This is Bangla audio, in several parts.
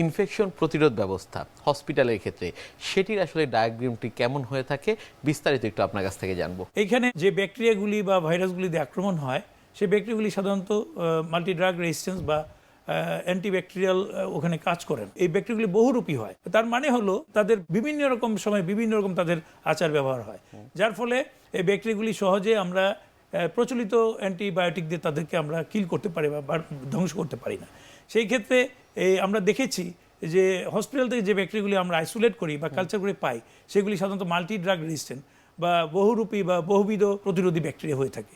ইনফেকশন প্রতিরোধ ব্যবস্থা হসপিটালের ক্ষেত্রে সেটির আসলে ডায়াগ্রামটি কেমন হয়ে থাকে বিস্তারিত একটু আপনার কাছ থেকে জানবো। এইখানে যে ব্যাকটেরিয়াগুলি বা ভাইরাসগুলি দিয়ে আক্রমণ হয় সেই ব্যাকটেরিয়াগুলি সাধারণত মাল্টি ড্রাগ রেজিস্ট্যান্স বা অ্যান্টিব্যাকটেরিয়াল ওখানে কাজ করেন। এই ব্যাকটেরিয়াগুলি বহুরূপী হয়, তার মানে হলো তাদের বিভিন্ন রকম সময় বিভিন্ন রকম তাদের আচার ব্যবহার হয়, যার ফলে এই ব্যাকটেরিয়াগুলি সহজে আমরা প্রচলিত অ্যান্টিবায়োটিক দিয়ে তাদেরকে আমরা কিল করতে পারি বা ধ্বংস করতে পারি না। সেই ক্ষেত্রে আমরা দেখেছি যে হসপিটাল থেকে যে ব্যাকটেরিয়াগুলি আমরা আইসোলেট করি বা কালচার করে পাই সেগুলি সাধারণত মাল্টি ড্রাগ রেজিস্ট্যান্ট বা বহুরূপী বা বহুবিধ প্রতিরোধী ব্যাকটেরিয়া হয়ে থাকে।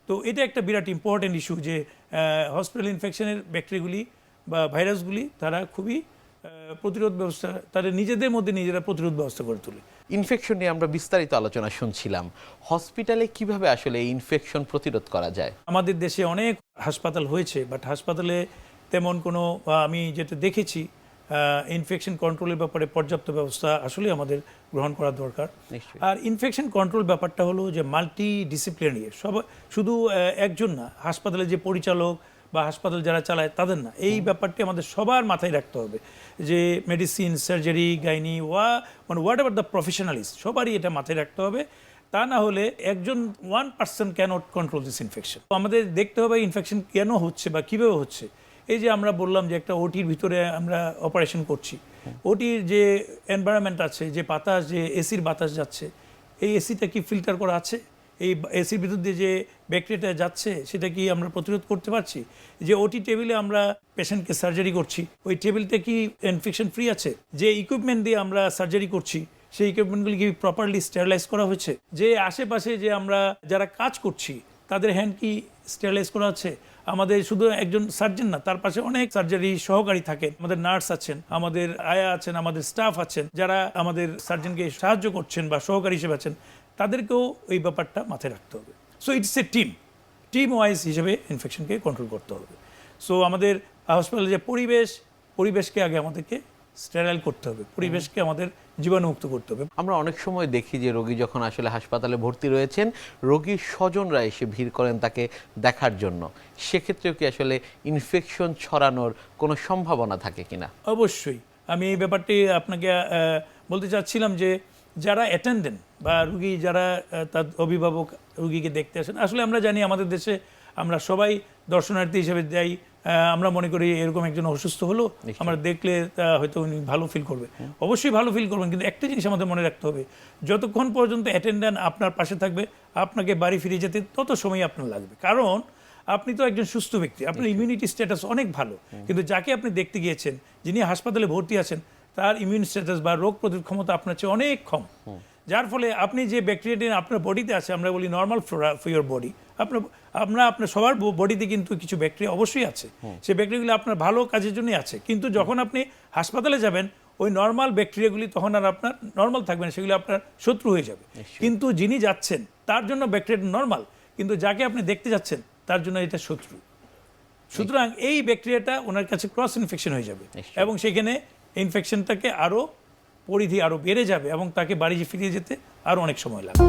তো এটা একটা বিরাট ইম্পর্টেন্ট ইস্যু যে হসপিটাল ইনফেকশনের ব্যাকটেরিয়াগুলি বা ভাইরাসগুলি তারা খুবই প্রতিরোধ ব্যবস্থা তাদের নিজেদের মধ্যে নিজেরা প্রতিরোধ ব্যবস্থা করে তোলে। ইনফেকশন নিয়ে আমরা বিস্তারিত আলোচনা শুনছিলাম, হসপিটালে কিভাবে আসলে ইনফেকশন প্রতিরোধ করা যায়? আমাদের দেশে অনেক হাসপাতাল হয়েছে, বাট হাসপাতালে তেমন কোনো আমি যেটা দেখেছি ইনফেকশন কন্ট্রোলের ব্যাপারে পর্যাপ্ত ব্যবস্থা আসলে আমাদের গ্রহণ করা দরকার। আর ইনফেকশন কন্ট্রোল ব্যাপারটা হলো যে মাল্টি ডিসিপ্লিনারি, শুধু একজন না, হাসপাতালে যে পরিচালক বা হাসপাতাল যারা চালায় তাদের না, এই ব্যাপারটি আমাদের সবার মাথায় রাখতে হবে যে মেডিসিন, সার্জারি, গাইনি মানে হোয়াট এভার দ্য প্রফেশনালিস্ট, সবারই এটা মাথায় রাখতে হবে। তা না হলে একজন 1% ক্যানট কন্ট্রোল দিস ইনফেকশন। আমাদের দেখতে হবে ইনফেকশন কেন হচ্ছে বা কীভাবে হচ্ছে। এই যে আমরা বললাম যে একটা ওটির ভিতরে আমরা অপারেশন করছি, ওটির যে এনভায়রনমেন্ট আছে, যে বাতাস, যে এসির বাতাস যাচ্ছে, এই এসিটা কি ফিল্টার করা আছে? এই এসির ভিতর দিয়ে যে ব্যাকটেরিয়াটা যাচ্ছে সেটা কি আমরা প্রতিরোধ করতে পারছি? যে ওটি টেবিলে আমরা পেশেন্টকে সার্জারি করছি, ওই টেবিলটা কি ইনফেকশন ফ্রি আছে? যে ইকুইপমেন্ট দিয়ে আমরা সার্জারি করছি সেই ইকুইপমেন্টগুলি কি প্রপারলি স্টেরিলাইজ করা হয়েছে? যে আশেপাশে যে আমরা যারা কাজ করছি তাদের হ্যান্ড কি স্টেরিলাইজ করা আছে? আমাদের শুধু একজন সার্জন না, তার পাশে অনেক সার্জারি সহকারী থাকেন, আমাদের নার্স আছেন, আমাদের আয়া আছেন, আমাদের স্টাফ আছেন যারা আমাদের সার্জনকে সাহায্য করছেন বা সহকারী হিসেবে আছেন, তাদেরকেও এই ব্যাপারটা মাথায় রাখতে হবে। So it's a team wise হিসেবে ইনফেকশনকে কন্ট্রোল করতে হবে। সো আমাদের হসপিটালে যে পরিবেশকে আগে আমাদেরকে স্টেরাইল করতে হবে, পরিবেশকে আমাদের জীবাণুমুক্ত করতে হবে। আমরা অনেক সময় দেখি যে রোগী যখন আসলে হাসপাতালে ভর্তি রয়েছেন, রোগীর স্বজনরা এসে ভিড় করেন তাকে দেখার জন্য, সেক্ষেত্রেও কি আসলে ইনফেকশন ছড়ানোর কোনো সম্ভাবনা থাকে কিনা? অবশ্যই আমি এই ব্যাপারটি আপনাকে বলতে চাচ্ছিলাম যে যারা অ্যাটেন্ডেন্ট বা রুগী যারা তার অভিভাবক রুগীকে দেখতে আসেন, আসলে আমরা জানি আমাদের দেশে আমরা সবাই দর্শনার্থী হিসেবে যাই। আমরা মনে করি এরকম একজন অসুস্থ হলো, আমরা দেখলে হয়তো উনি ভালো ফিল করবে, অবশ্যই ভালো ফিল করবেন, কিন্তু একটা জিনিস আমাদের মনে রাখতে হবে, যতক্ষণ পর্যন্ত অ্যাটেন্ডেন্ট আপনার পাশে থাকবে, আপনাকে বাড়ি ফিরে যেতে তত সময় আপনার লাগবে। কারণ আপনি তো একজন সুস্থ ব্যক্তি, আপনার ইমিউনিটি স্ট্যাটাস অনেক ভালো, কিন্তু যাকে আপনি দেখতে গিয়েছেন, যিনি হাসপাতালে ভর্তি আছেন, তার ইমিউন স্ট্যাটাস বা রোগ প্রতিরোধ ক্ষমতা আপনার চেয়ে অনেক কম, যার ফলে আপনি যে ব্যাকটেরিয়াটি আপনার বডিতে আছে, আমরা বলি normal Flora for your body, আপনার সবার বডিতে কিন্তু কিছু ব্যাকটেরিয়া অবশ্যই আছে, সেই ব্যাকটেরিয়াগুলি আপনার ভালো কাজের জন্যই আছে। কিন্তু যখন আপনি হাসপাতালে যাবেন, ওই নর্মাল ব্যাকটেরিয়াগুলি তখন আর আপনার নর্মাল থাকবে না, সেগুলি আপনার শত্রু হয়ে যাবে। কিন্তু যিনি যাচ্ছেন তার জন্য ব্যাকটেরিয়া নর্মাল, কিন্তু যাকে আপনি দেখতে যাচ্ছেন তার জন্য এটা শত্রু। সুতরাং এই ব্যাকটেরিয়াটা ওনার কাছে ক্রস ইনফেকশন হয়ে যাবে এবং সেখানে ইনফেকশনটাকে পরিধি আরও বেড়ে যাবে এবং তাকে বাড়ি ফিরিয়ে যেতে আরও অনেক সময় লাগবে।